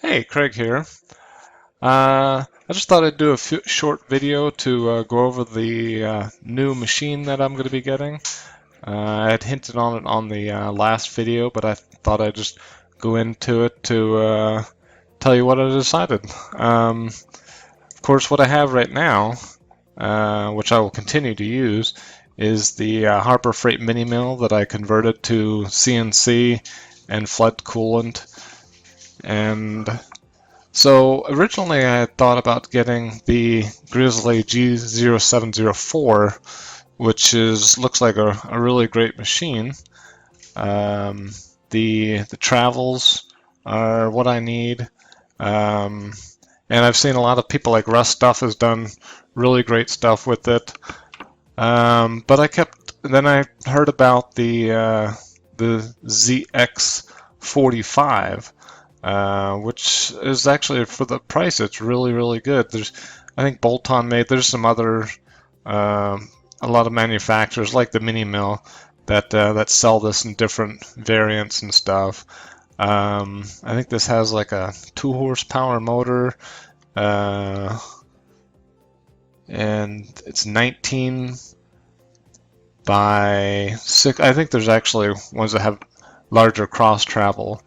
Hey, Craig here. I just thought I'd do a short video to go over the new machine that I'm going to be getting. I had hinted on it on the last video, but I thought I'd just go into it to tell you what I decided. Of course, what I have right now, which I will continue to use, is the Harbor Freight mini mill that I converted to CNC and flood coolant. And so originally I had thought about getting the Grizzly G0704, which looks like a really great machine. The travels are what I need, and I've seen a lot of people like Russ Stuff has done really great stuff with it. But then I heard about the ZX45. Which is actually for the price, it's really good. I think Bolton made. There's some other, a lot of manufacturers like the Mini Mill that sell this in different variants and stuff. I think this has like a 2 horsepower motor, uh, and it's 19 by 6. I think there's actually ones that have larger cross travel.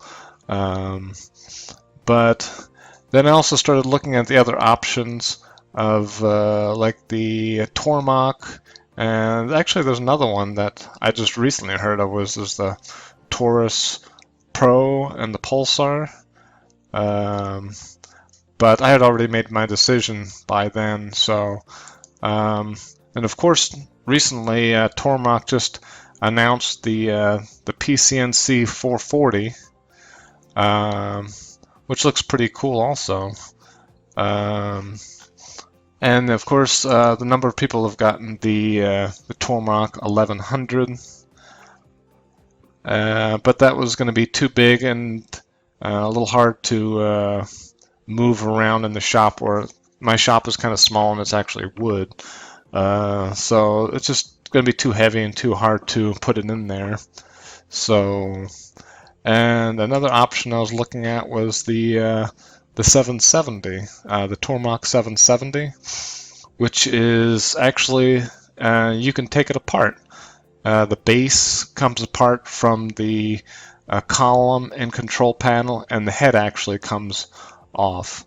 But then I also started looking at the other options of like the Tormach, and actually there's another one that I just recently heard of was the Taurus Pro and the Pulsar. Um, but I had already made my decision by then. So, and of course, recently Tormach just announced the PCNC 440. Which looks pretty cool also. And of course, the number of people have gotten the Tormach 1100, but that was going to be too big and a little hard to move around in the shop, where my shop is kind of small and it's actually wood. So it's just going to be too heavy and too hard to put it in there. So, and another option I was looking at was the 770, the Tormach 770, which is actually you can take it apart. The base comes apart from the column and control panel, and the head actually comes off.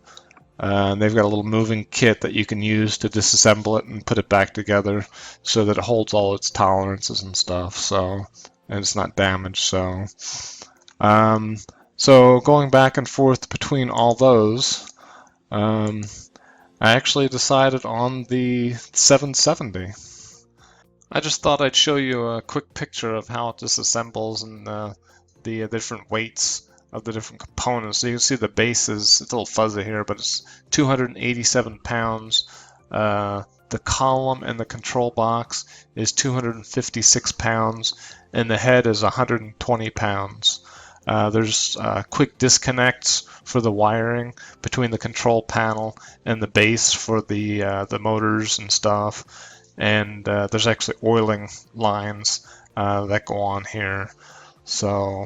They've got a little moving kit that you can use to disassemble it and put it back together so that it holds all its tolerances and stuff. So, and it's not damaged. So going back and forth between all those, I actually decided on the 770. I just thought I'd show you a quick picture of how it disassembles and the different weights of the different components. So you can see the base it's a little fuzzy here, but it's 287 pounds. The column and the control box is 256 pounds, and the head is 120 pounds. There's quick disconnects for the wiring between the control panel and the base for the motors and stuff. And there's actually oiling lines that go on here. So,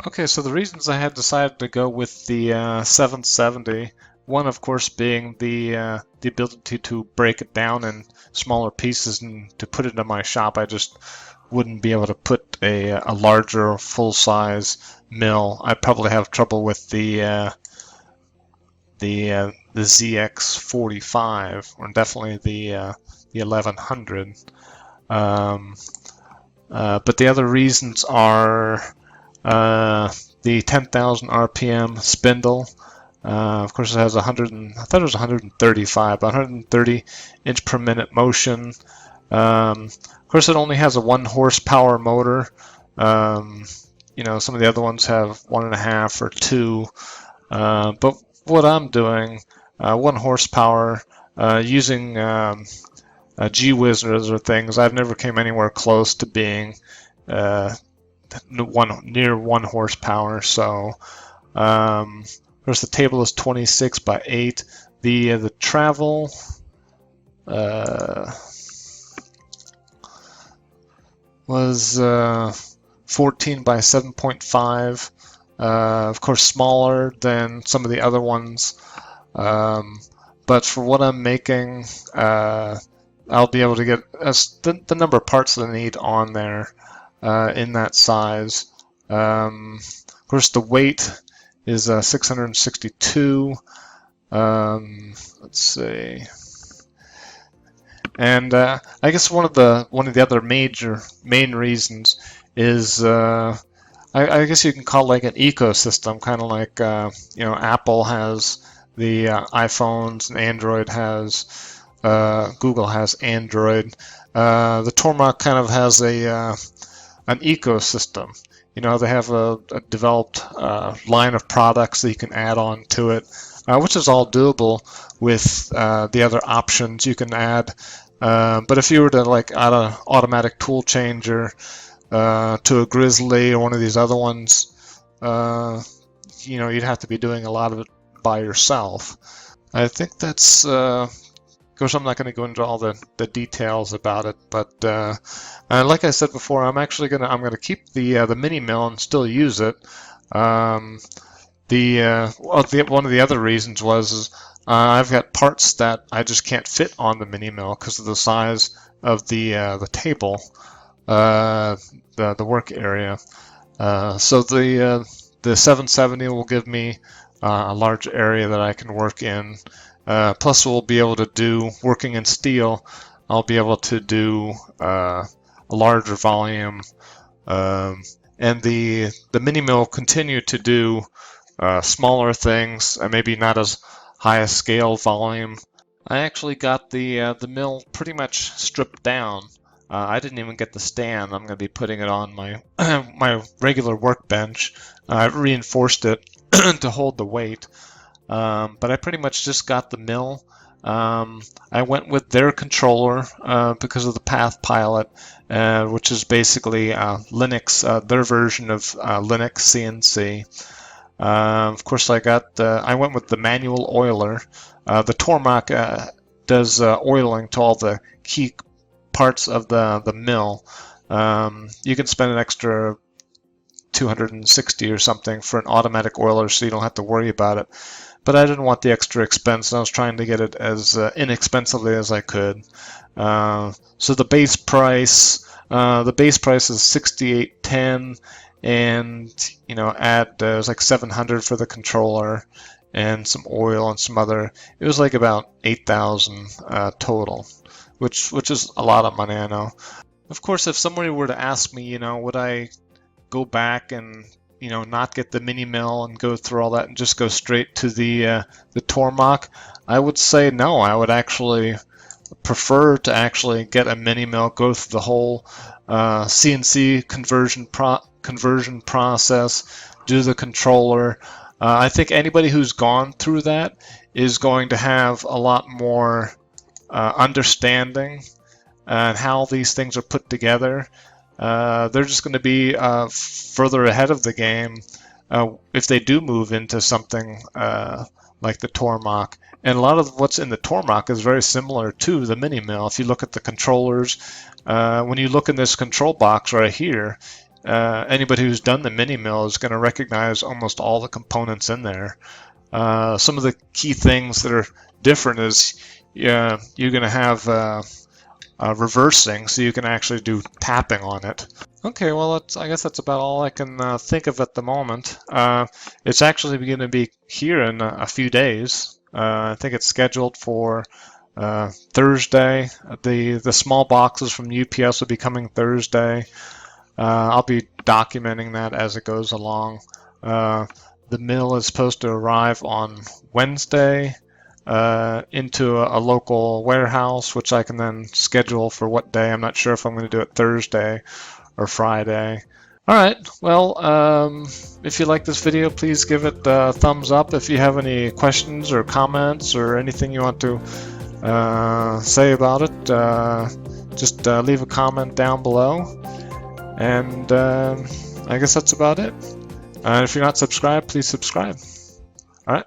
okay, so the reasons I had decided to go with the 770, one of course being the ability to break it down in smaller pieces and to put it in my shop. I just wouldn't be able to put a larger full-size mill. I'd probably have trouble with the ZX45, or definitely the 1100. But the other reasons are the 10,000 RPM spindle. Of course, it has I thought it was 130 inch per minute motion. Of course, it only has a 1 horsepower motor. Some of the other ones have 1.5 or 2. But what I'm doing, 1 horsepower, using G-Whizzers or things, I've never came anywhere close to being near 1 horsepower. So, of course, the table is 26 by 8. The travel was 14 by 7.5. Of course, smaller than some of the other ones. But for what I'm making, I'll be able to get the number of parts that I need on there in that size. Of course, the weight is 662. Let's see. And I guess one of the other main reasons is I guess you can call it like an ecosystem, kind of like Apple has the iPhones and Android has Google has Android. The Tormach kind of has an ecosystem. They have a developed line of products that you can add on to it, which is all doable with the other options you can add. But if you were to add an automatic tool changer to a Grizzly or one of these other ones, you'd have to be doing a lot of it by yourself. I think that's. Of course, I'm not going to go into all the details about it, but like I said before, I'm going to keep the mini mill and still use it. One of the other reasons was I've got parts that I just can't fit on the mini mill because of the size of the table, the work area. So the 770 will give me a large area that I can work in. Plus, we'll be able to do, working in steel, I'll be able to do a larger volume. And the mini mill will continue to do smaller things, maybe not as high a scale volume. I actually got the mill pretty much stripped down. I didn't even get the stand. I'm going to be putting it on my my regular workbench. I've reinforced it to hold the weight. But I pretty much just got the mill. I went with their controller because of the Path Pilot, which is basically Linux, their version of Linux CNC. Of course, I went with the manual oiler. The Tormach does oiling to all the key parts of the mill. You can spend an extra $260 or something for an automatic oiler, so you don't have to worry about it. But I didn't want the extra expense, and I was trying to get it as inexpensively as I could. So the base price is $68.10, and add it was like $700 for the controller and some oil and some other. It was like about $8,000 total, which is a lot of money, I know. Of course, if somebody were to ask me, would I go back and not get the mini mill and go through all that and just go straight to the Tormach, I would say no. I would actually prefer to actually get a mini mill, go through the whole CNC conversion process, do the controller. I think anybody who's gone through that is going to have a lot more understanding and how these things are put together. They're just going to be further ahead of the game if they do move into something like the Tormach. And a lot of what's in the Tormach is very similar to the mini mill. If you look at the controllers, when you look in this control box right here, anybody who's done the mini mill is going to recognize almost all the components in there. Some of the key things that are different is you're going to have reversing, so you can actually do tapping on it. Okay, well, I guess that's about all I can think of at the moment. It's actually going to be here in a few days. I think it's scheduled for Thursday. The small boxes from UPS will be coming Thursday. I'll be documenting that as it goes along. The mill is supposed to arrive on Wednesday into a local warehouse, which I can then schedule for what day. I'm not sure if I'm going to do it Thursday or Friday. All right, well, if you like this video, please give it a thumbs up. If you have any questions or comments or anything you want to say about it, just leave a comment down below. And I guess that's about it. If you're not subscribed, please subscribe. All right.